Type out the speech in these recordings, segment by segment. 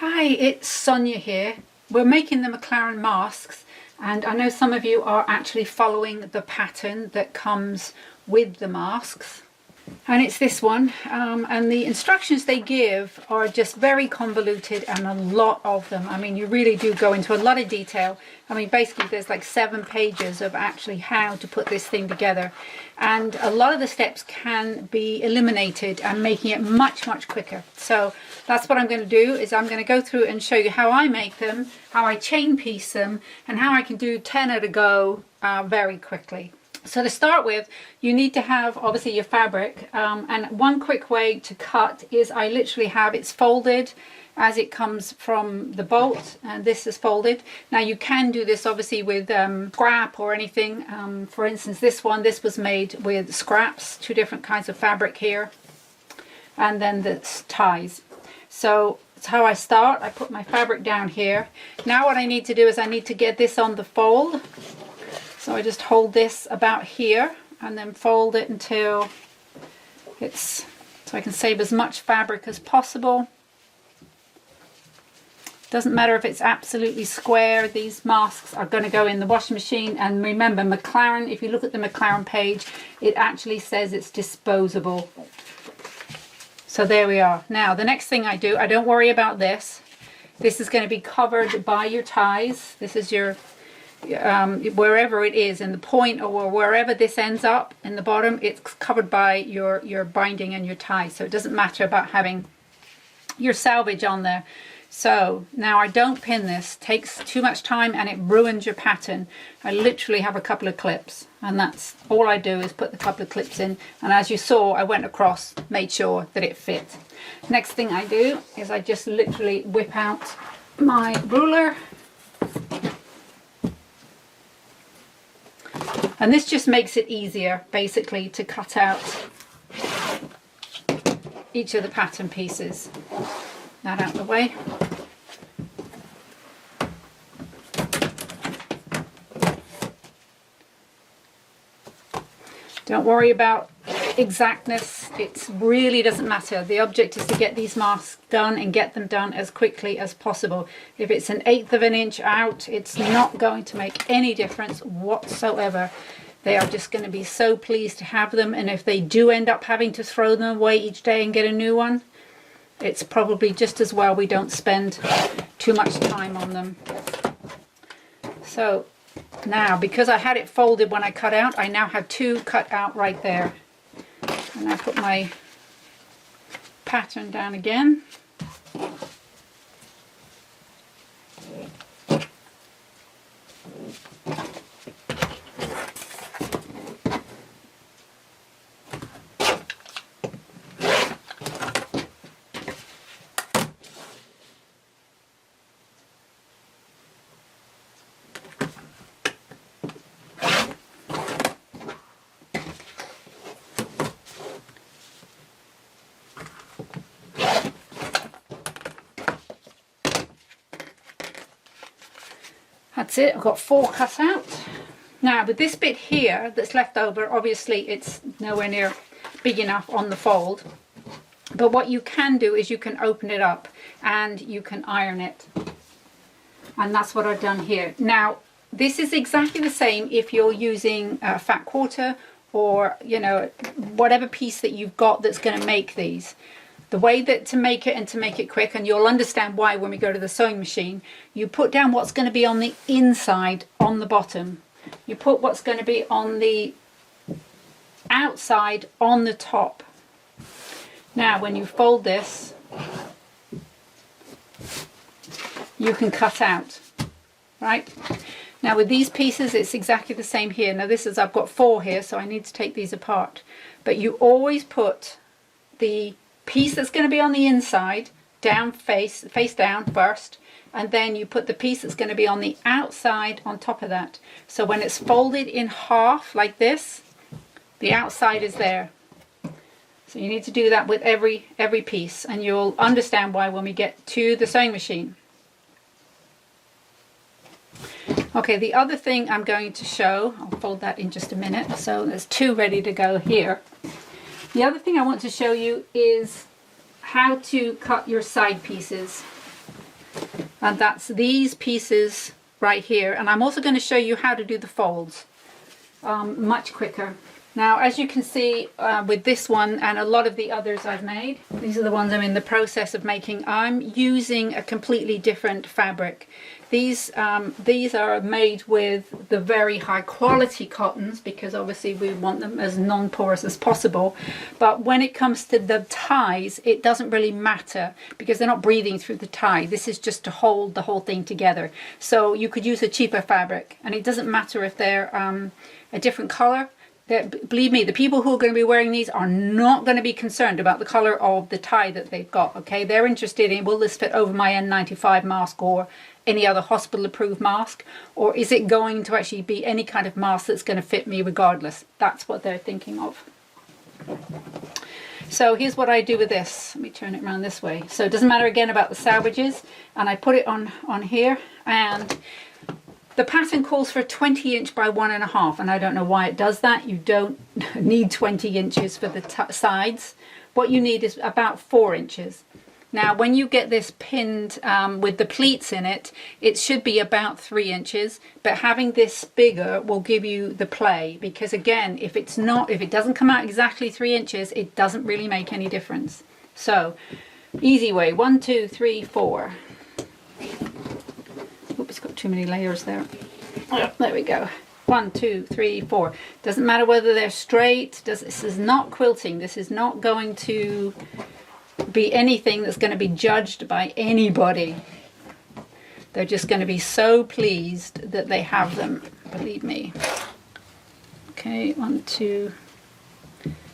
Hi, it's Sonja here. We're making the McLaren masks, and I know some of you are actually following the pattern that comes with the masks. And it's this one, and the instructions they give are just very convoluted, and a lot of them. I mean, you really do go into a lot of detail. I mean, basically there's like 7 pages of actually how to put this thing together, and a lot of the steps can be eliminated and making it much quicker. So that's what I'm going to do, is I'm going to go through and show you how I make them, how I chain piece them, and how I can do 10 at a go very quickly. So to start with, you need to have obviously your fabric, and one quick way to cut is I literally have it's folded as it comes from the bolt, and this is folded. Now you can do this obviously with scrap or anything. For instance, this was made with scraps, 2 different kinds of fabric here, and then the ties. So that's how I start. I put my fabric down here. Now what I need to do is I need to get this on the fold. So I just hold this about here and then fold it until it's, so I can save as much fabric as possible. Doesn't matter if it's absolutely square, these masks are going to go in the washing machine. And remember, McLaren, if you look at the McLaren page, it actually says it's disposable. So there we are. Now the next thing I do, I don't worry about this. This is going to be covered by your ties. This is your wherever it is in the point, or wherever this ends up in the bottom, it's covered by your binding and your ties. So it doesn't matter about having your salvage on there. So now I don't pin this, it takes too much time and it ruins your pattern. I literally have a couple of clips, and that's all I do, is put the couple of clips in, and as you saw I went across, made sure that it fit. Next thing I do is I just literally whip out my ruler. And this just makes it easier, basically, to cut out each of the pattern pieces. That out of the way. Don't worry about exactness. It really doesn't matter. The object is to get these masks done and get them done as quickly as possible. If it's 1/8 of an inch out, it's not going to make any difference whatsoever. They are just going to be so pleased to have them, and if they do end up having to throw them away each day and get a new one, it's probably just as well we don't spend too much time on them. So now, because I had it folded when I cut out, I now have 2 cut out right there. And I put my pattern down again. That's it, I've got 4 cut out. Now with this bit here that's left over, obviously it's nowhere near big enough on the fold. But what you can do is you can open it up and you can iron it. And that's what I've done here. Now this is exactly the same if you're using fat quarter, or you know, whatever piece that you've got that's going to make these. The way that to make it, and to make it quick, and you'll understand why when we go to the sewing machine, you put down what's going to be on the inside on the bottom. You put what's going to be on the outside on the top. Now when you fold this, you can cut out, right? Now with these pieces it's exactly the same here. Now this is, I've got 4 here, so I need to take these apart. But you always put the piece that's going to be on the inside down, face down first, and then you put the piece that's going to be on the outside on top of that. So when it's folded in half like this, the outside is there. So you need to do that with every piece, and you'll understand why when we get to the sewing machine. Okay, the other thing I'm going to show, I'll fold that in just a minute, so there's 2 ready to go here. The other thing I want to show you is how to cut your side pieces. And that's these pieces right here. And I'm also going to show you how to do the folds much quicker. Now, as you can see with this one and a lot of the others I've made, these are the ones I'm in the process of making, I'm using a completely different fabric. These are made with the very high quality cottons because obviously we want them as non-porous as possible. But when it comes to the ties, it doesn't really matter because they're not breathing through the tie. This is just to hold the whole thing together. So you could use a cheaper fabric, and it doesn't matter if they're a different color. Believe me, the people who are going to be wearing these are not going to be concerned about the color of the tie that they've got, okay? They're interested in, will this fit over my N95 mask or any other hospital approved mask, or is it going to actually be any kind of mask that's going to fit me regardless? That's what they're thinking of. So here's what I do with this. Let me turn it around this way. So it doesn't matter again about the salvages, and I put it on here, and the pattern calls for 20 inch by 1.5, and I don't know why it does that. You don't need 20 inches for the sides. What you need is about 4 inches. Now, when you get this pinned with the pleats in it, it should be about 3 inches, but having this bigger will give you the play, because again, if it doesn't come out exactly 3 inches, it doesn't really make any difference. So, easy way, 1, 2, 3, 4. Oops, it's got too many layers there. Oh, there we go. 1, 2, 3, 4. Doesn't matter whether they're straight. This is not quilting. This is not going to be anything that's going to be judged by anybody. They're just going to be so pleased that they have them, believe me. Okay, 1, 2,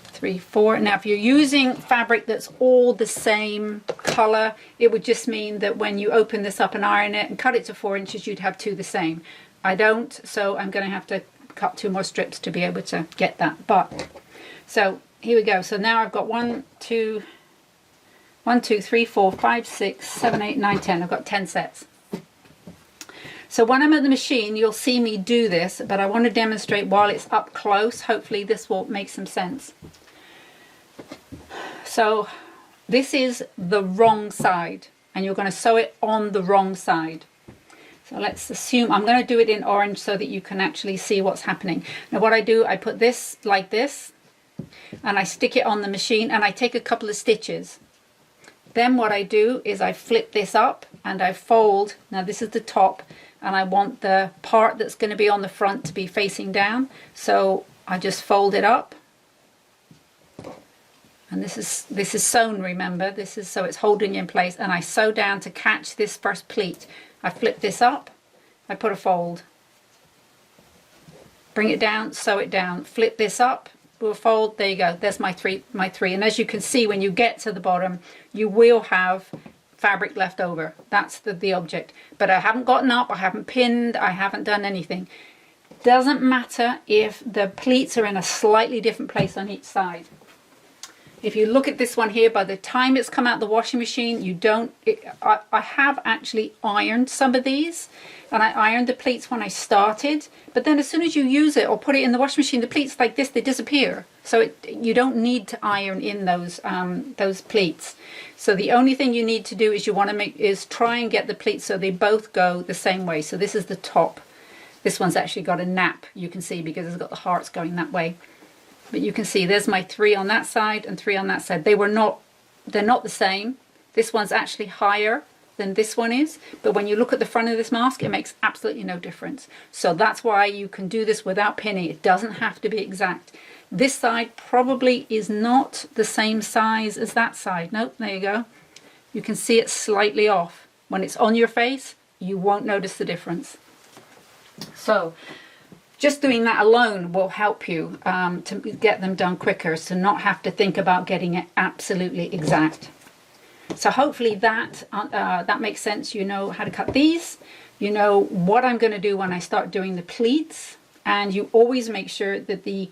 3, 4. Now if you're using fabric that's all the same color, it would just mean that when you open this up and iron it and cut it to 4 inches, you'd have 2 the same. I don't, so I'm going to have to cut 2 more strips to be able to get that. But so here we go. So now I've got 1, 2, 3, 4, 5, 6, 7, 8, 9, 10. I've got 10 sets. So when I'm at the machine, you'll see me do this, but I want to demonstrate while it's up close. Hopefully this will make some sense. So this is the wrong side, and you're going to sew it on the wrong side. So let's assume I'm going to do it in orange so that you can actually see what's happening. Now what I do, I put this like this, and I stick it on the machine, and I take a couple of stitches. Then what I do is I flip this up and I fold. Now this is the top, and I want the part that's going to be on the front to be facing down. So I just fold it up. And this is sewn, remember. This is so it's holding in place, and I sew down to catch this first pleat. I flip this up, I put a fold. Bring it down, sew it down, flip this up, do a fold, there you go, there's my three. And as you can see, when you get to the bottom, you will have fabric left over. That's the object. But I haven't gotten up, I haven't pinned, I haven't done anything. Doesn't matter if the pleats are in a slightly different place on each side. If you look at this one here, by the time it's come out the washing machine, I have actually ironed some of these, and I ironed the pleats when I started, but then as soon as you use it or put it in the washing machine, the pleats like this, they disappear. So you don't need to iron in those pleats. So the only thing you need to do is try and get the pleats so they both go the same way. So this is the top. This one's actually got a nap, you can see, because it's got the hearts going that way. But you can see there's my 3 on that side and 3 on that side. They're not the same. This one's actually higher than this one is, but when you look at the front of this mask, it makes absolutely no difference. So that's why you can do this without pinning. It doesn't have to be exact. This side probably is not the same size as that side. Nope, there you go. You can see it slightly off. When it's on your face, you won't notice the difference. So just doing that alone will help you to get them done quicker, so not have to think about getting it absolutely exact. So hopefully that makes sense. You know how to cut these, you know what I'm going to do when I start doing the pleats, and you always make sure that the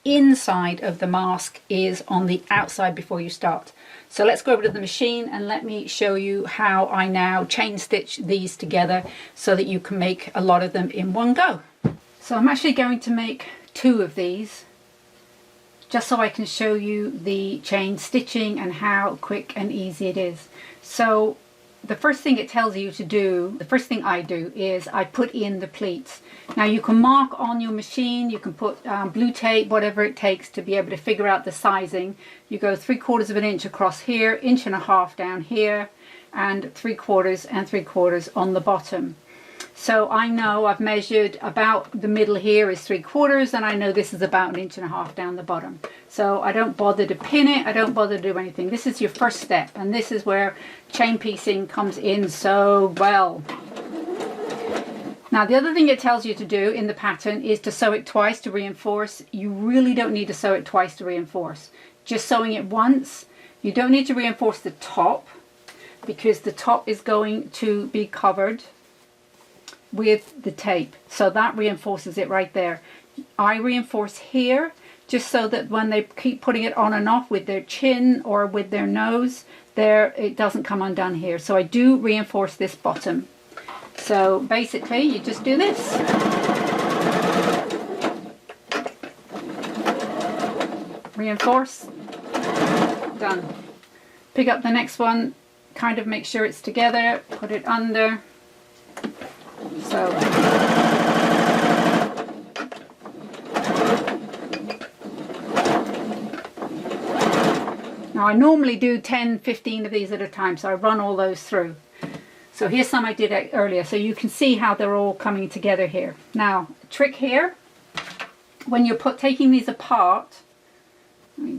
inside of the mask is on the outside before you start. So let's go over to the machine and let me show you how I now chain stitch these together so that you can make a lot of them in one go. So I'm actually going to make 2 of these just so I can show you the chain stitching and how quick and easy it is. So the first thing it tells you to do, the first thing I do is I put in the pleats. Now you can mark on your machine, you can put blue tape, whatever it takes to be able to figure out the sizing. You go 3/4 of an inch across here, 1.5 inches down here, and 3/4 and 3/4 on the bottom. So I know I've measured about the middle here is 3/4, and I know this is about 1.5 inches down the bottom. So I don't bother to pin it, I don't bother to do anything. This is your first step, and this is where chain piecing comes in so well. Now the other thing it tells you to do in the pattern is to sew it twice to reinforce. You really don't need to sew it twice to reinforce. Just sewing it once. You don't need to reinforce the top because the top is going to be covered with the tape, so that reinforces it right there. I reinforce here just so that when they keep putting it on and off with their chin or with their nose there, it doesn't come undone here. So I do reinforce this bottom. So basically you just do this, reinforce, done. Pick up the next one, kind of make sure it's together, put it under. So now I normally do 10-15 of these at a time, so I run all those through. So here's some I did earlier, so you can see how they're all coming together here. Now, trick here, when you're taking these apart,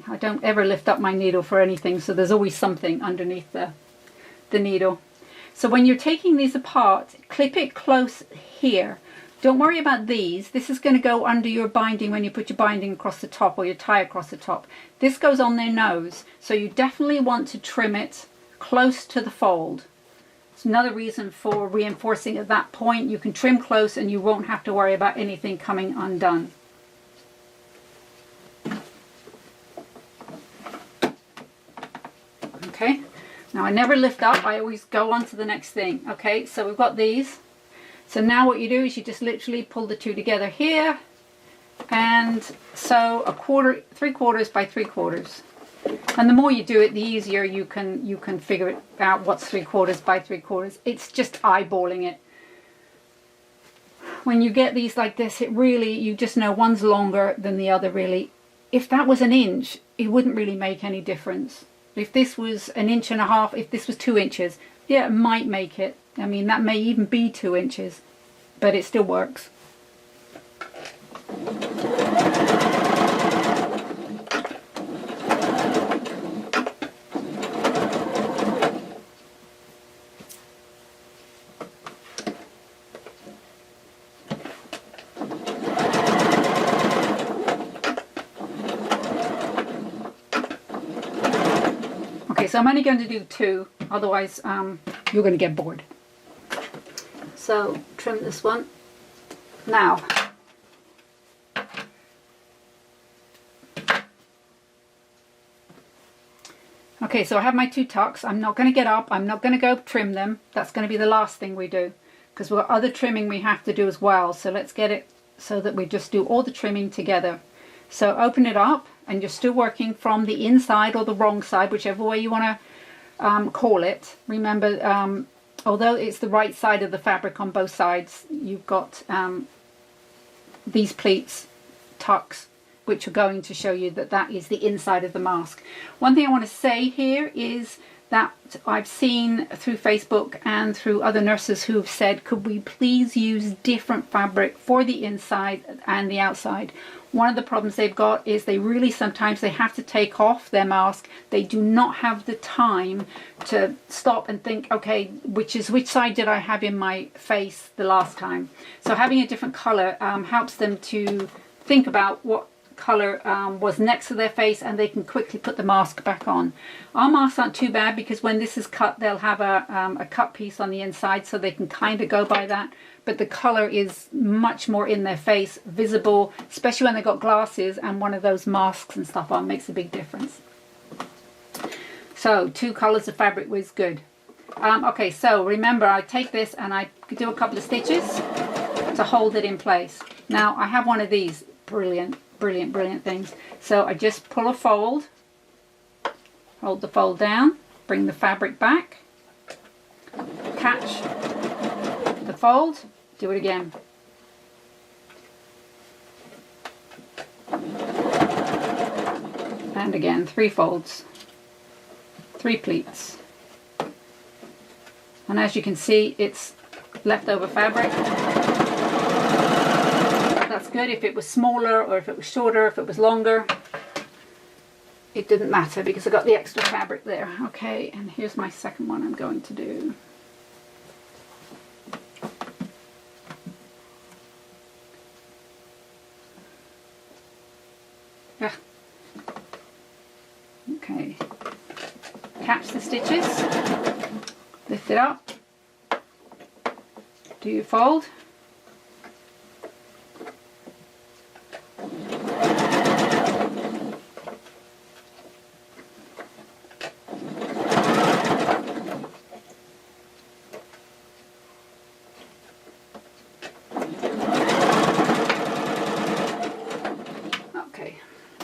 I don't ever lift up my needle for anything, so there's always something underneath the needle. So when you're taking these apart, clip it close here. Don't worry about these. This is going to go under your binding when you put your binding across the top or your tie across the top. This goes on their nose, so you definitely want to trim it close to the fold. It's another reason for reinforcing at that point. You can trim close and you won't have to worry about anything coming undone. Okay. Now I never lift up, I always go on to the next thing. Okay, so we've got these. So now what you do is you just literally pull the two together here and sew 3/4 by 3/4. And the more you do it, the easier you can figure it out what's 3/4 by 3/4. It's just eyeballing it. When you get these like this, it really, you just know one's longer than the other really. If that was 1 inch, it wouldn't really make any difference. If this was 1.5 inches, if this was 2 inches, yeah, it might make it. I mean, that may even be 2 inches, but it still works. So I'm only going to do 2, otherwise you're going to get bored. So trim this one. Now, okay, so I have my 2 tucks. I'm not going to get up, I'm not going to go trim them. That's going to be the last thing we do, because we've got other trimming we have to do as well. So let's get it so that we just do all the trimming together. So open it up, and you're still working from the inside or the wrong side, whichever way you want to call it. Remember, although it's the right side of the fabric on both sides, you've got these pleats, tucks, which are going to show you that that is the inside of the mask. One thing I want to say here is that I've seen through Facebook and through other nurses who have said, could we please use different fabric for the inside and the outside? One of the problems they've got is sometimes they have to take off their mask. They do not have the time to stop and think, okay, which side did I have in my face the last time? So having a different color helps them to think about what color was next to their face, and they can quickly put the mask back on. Our masks aren't too bad because when this is cut, they'll have a cut piece on the inside, so they can kind of go by that. But the color is much more in their face, visible, especially when they've got glasses and one of those masks and stuff on. Makes a big difference. So 2 colors of fabric was good. Okay, so remember, I take this and I do a couple of stitches to hold it in place. Now I have one of these brilliant things. So I just pull a fold, hold the fold down, bring the fabric back, fold, do it again. And again, 3 folds, 3 pleats. And as you can see, it's leftover fabric. That's good if it was smaller or if it was shorter, if it was longer. It didn't matter because I got the extra fabric there. Okay, and here's my second one I'm going to do. Yeah. Okay. Catch the stitches. Lift it up. Do your fold.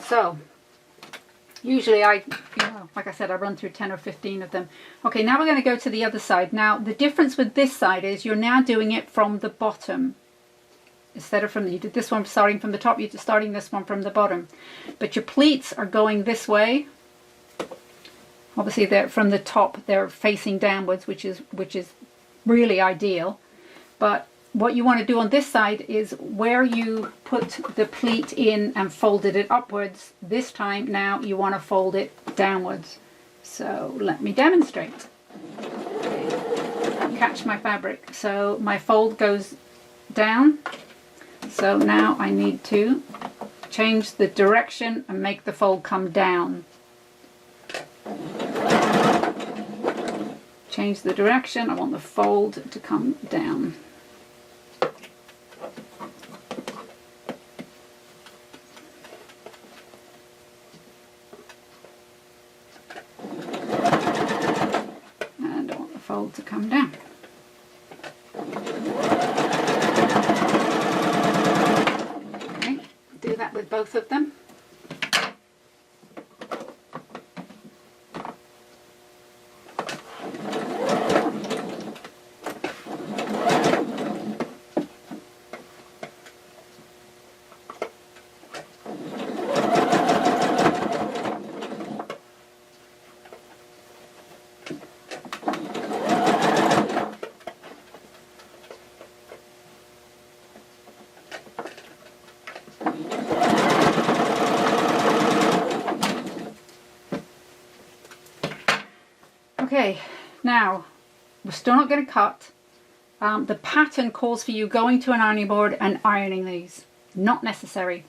So, usually like I said, I run through 10 or 15 of them. Okay, now we're going to go to the other side. Now, the difference with this side is you're now doing it from the bottom. Instead of you did this one starting from the top, you're starting this one from the bottom. But your pleats are going this way. Obviously, they're from the top, they're facing downwards, which is really ideal. But what you want to do on this side is where you put the pleat in and folded it upwards, this time now you want to fold it downwards. So let me demonstrate. Catch my fabric. So my fold goes down. So now I need to change the direction and make the fold come down. Change the direction. I want the fold to come down. Fold to come down. Okay, do that with both of them. Okay, now we're still not going to cut. The pattern calls for you going to an ironing board and ironing these. Not necessary.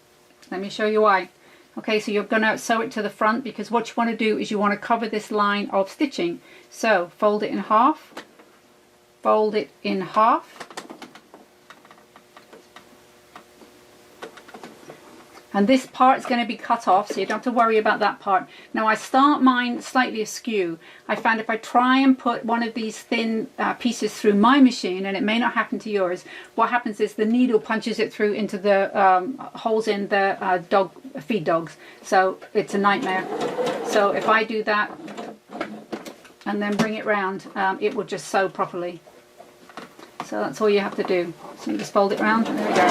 Let me show you why. Okay, so you're going to sew it to the front because what you want to do is you want to cover this line of stitching. So fold it in half, fold it in half, and this part is going to be cut off, so you don't have to worry about that part. Now I start mine slightly askew. I found if I try and put one of these thin pieces through my machine, and it may not happen to yours, what happens is the needle punches it through into the holes in the feed dogs. So it's a nightmare. So if I do that and then bring it round, it will just sew properly. So that's all you have to do. So you just fold it round, and there we go.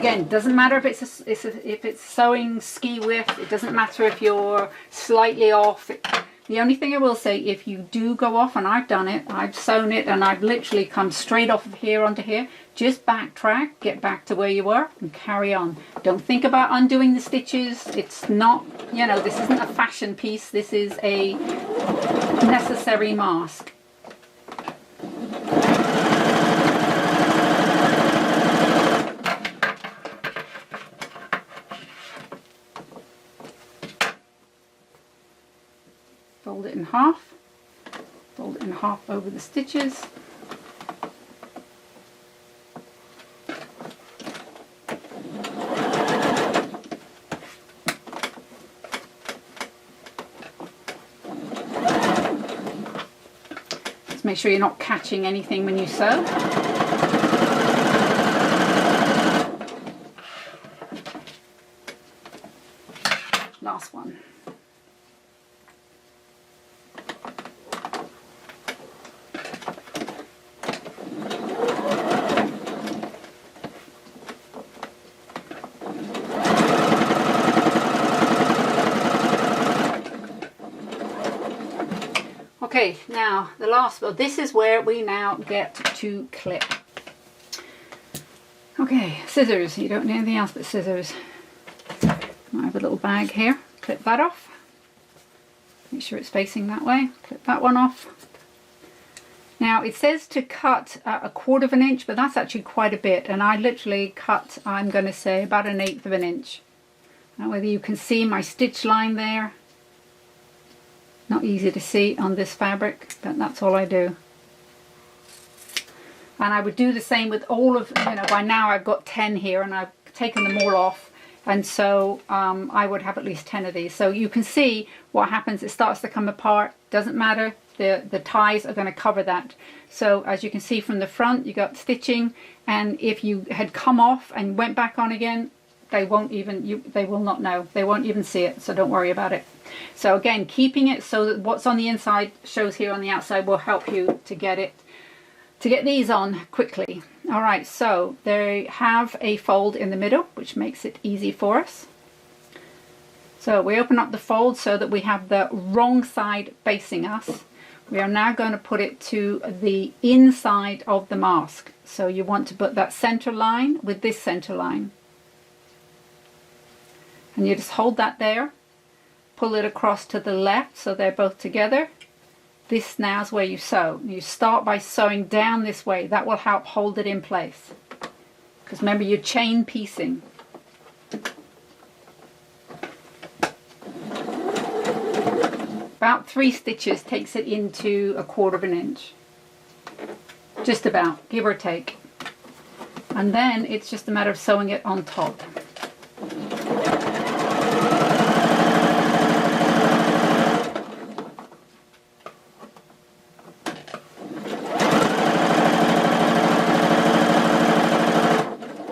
Again, doesn't matter if it's sewing ski width. It doesn't matter if you're slightly off. The only thing I will say, if you do go off, and I've done it, I've sewn it and I've literally come straight off of here onto here, just backtrack, get back to where you were and carry on. Don't think about undoing the stitches. It's not, you know, this isn't a fashion piece. This is a necessary mask. Fold it in half over the stitches. Just make sure you're not catching anything when you sew. Last one. Okay, now the last, well, this is where we now get to clip. Okay, scissors. You don't need anything else but scissors. I have a little bag here. Clip that off. Make sure it's facing that way. Clip that one off. Now it says to cut a 1/4 of an inch, but that's actually quite a bit. And I literally cut, I'm going to say, about 1/8 of an inch. Now whether you can see my stitch line there. Not easy to see on this fabric, but that's all I do. And I would do the same with all of, you know, by now I've got 10 here and I've taken them all off. And so I would have at least 10 of these. So you can see what happens. It starts to come apart. Doesn't matter. The ties are going to cover that. So as you can see from the front, you got stitching. And if you had come off and went back on again, they won't even, they will not know. They won't even see it. So don't worry about it. So again, keeping it so that what's on the inside shows here on the outside will help you to get it, to get these on quickly. All right, so they have a fold in the middle, which makes it easy for us. So we open up the fold so that we have the wrong side facing us. We are now going to put it to the inside of the mask. So you want to put that center line with this center line. And you just hold that there, pull it across to the left so they're both together. This now is where you sew. You start by sewing down this way. That will help hold it in place. Because remember, you're chain piecing. About 3 stitches takes it into a 1/4 of an inch. Just about, give or take. And then it's just a matter of sewing it on top.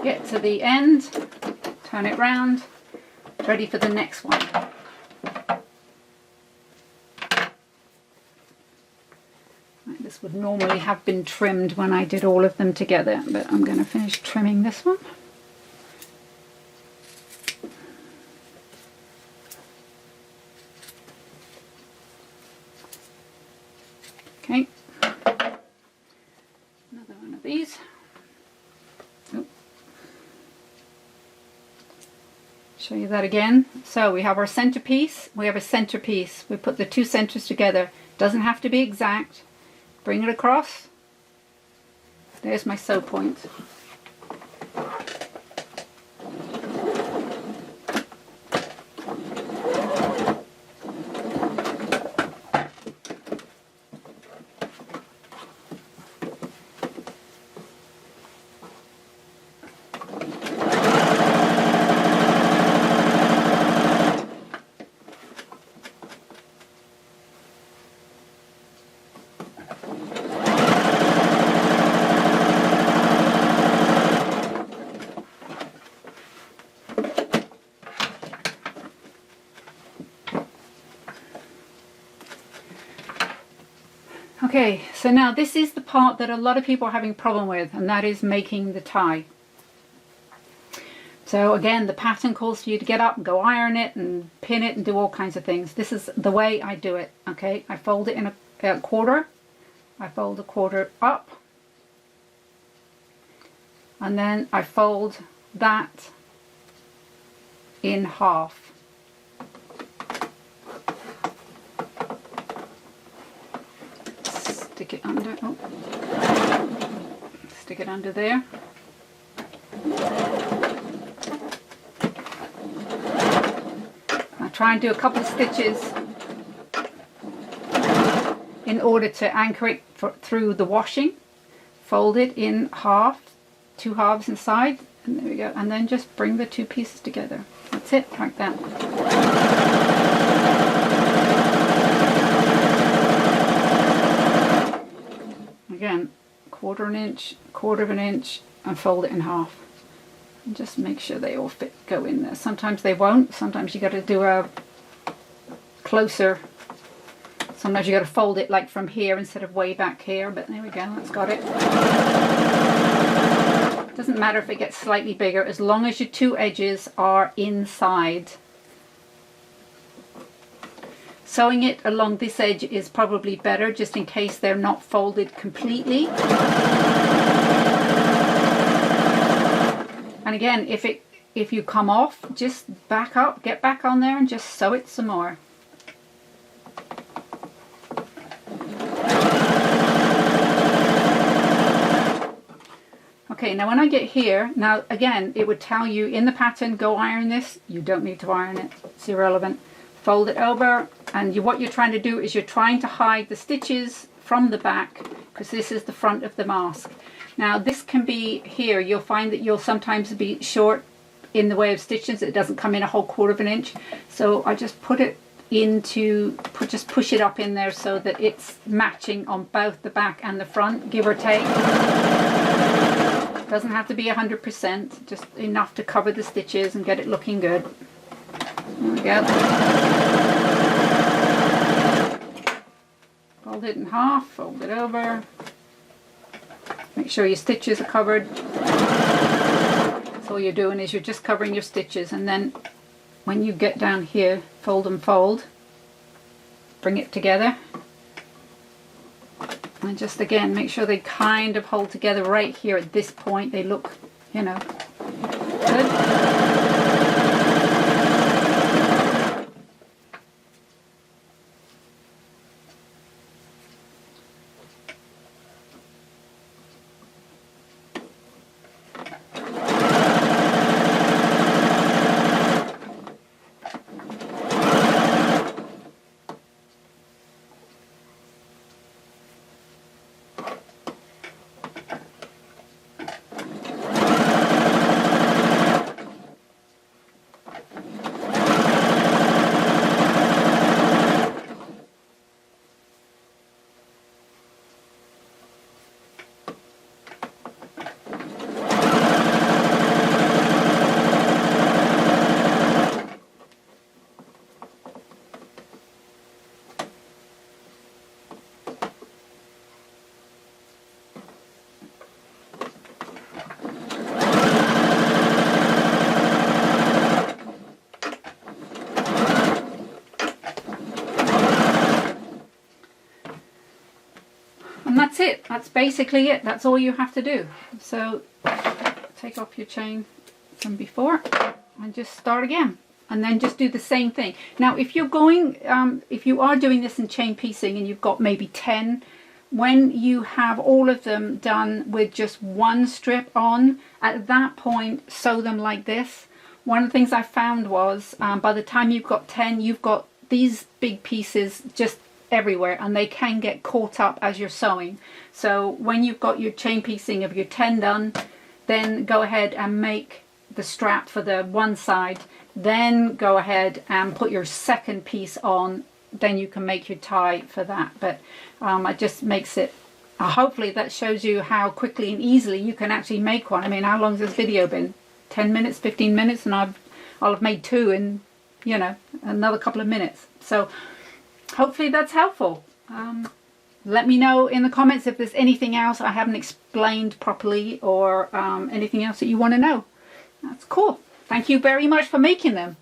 Get to the end, turn it round, ready for the next one. This would normally have been trimmed when I did all of them together, but I'm going to finish trimming this one. Okay, another one of these. Oh. Show you that again. So we have our centerpiece, we have a centerpiece. We put the 2 centers together. Doesn't have to be exact. Bring it across. There's my sew point. Okay, so now this is the part that a lot of people are having a problem with, and that is making the tie. So again, the pattern calls for you to get up and go iron it and pin it and do all kinds of things. This is the way I do it, okay? I fold it in a 1/4. I fold a 1/4 up. And then I fold that in half. Stick it under, stick it under there. I try and do a couple of stitches in order to anchor it through the washing. Fold it in half, 2 halves inside, and there we go. And then just bring the 2 pieces together. That's it, like that. Again, 1/4 of an inch, 1/4 of an inch, and fold it in half. And just make sure they all fit, go in there. Sometimes they won't. Sometimes you got to do a closer. Sometimes you got to fold it like from here instead of way back here. But there we go. That's got it. Doesn't matter if it gets slightly bigger as long as your 2 edges are inside. Sewing it along this edge is probably better, just in case they're not folded completely. And again, if you come off, just back up, get back on there and just sew it some more. Okay, now when I get here, now again, it would tell you in the pattern, go iron this. You don't need to iron it, it's irrelevant. Fold it over, and what you're trying to do is you're trying to hide the stitches from the back, because this is the front of the mask. Now this can be here, you'll find that you'll sometimes be short in the way of stitches. It doesn't come in a whole 1/4 of an inch. So I just put it into, just push it up in there so that it's matching on both the back and the front, give or take. Doesn't have to be 100%, just enough to cover the stitches and get it looking good. There we go. Fold it in half, fold it over. Make sure your stitches are covered. So all you're doing is you're just covering your stitches, and then when you get down here, fold and fold, bring it together. And just again, make sure they kind of hold together right here at this point. They look, you know, good. That's it. That's basically it. That's all you have to do. So take off your chain from before and just start again, and then just do the same thing. Now if you're going, if you are doing this in chain piecing and you've got maybe 10, when you have all of them done with just one strip on, at that point sew them like this. One of the things I found was by the time you've got 10, you've got these big pieces just everywhere, and they can get caught up as you're sewing. So when you've got your chain piecing of your 10 done, then go ahead and make the strap for the one side, then go ahead and put your second piece on, then you can make your tie for that. But it just makes it, hopefully that shows you how quickly and easily you can actually make one. I mean, how long has this video been? 10 minutes, 15 minutes, and I'll have made two in, you know, another couple of minutes. So hopefully that's helpful. Let me know in the comments if there's anything else I haven't explained properly, or anything else that you want to know. That's cool. Thank you very much for making them.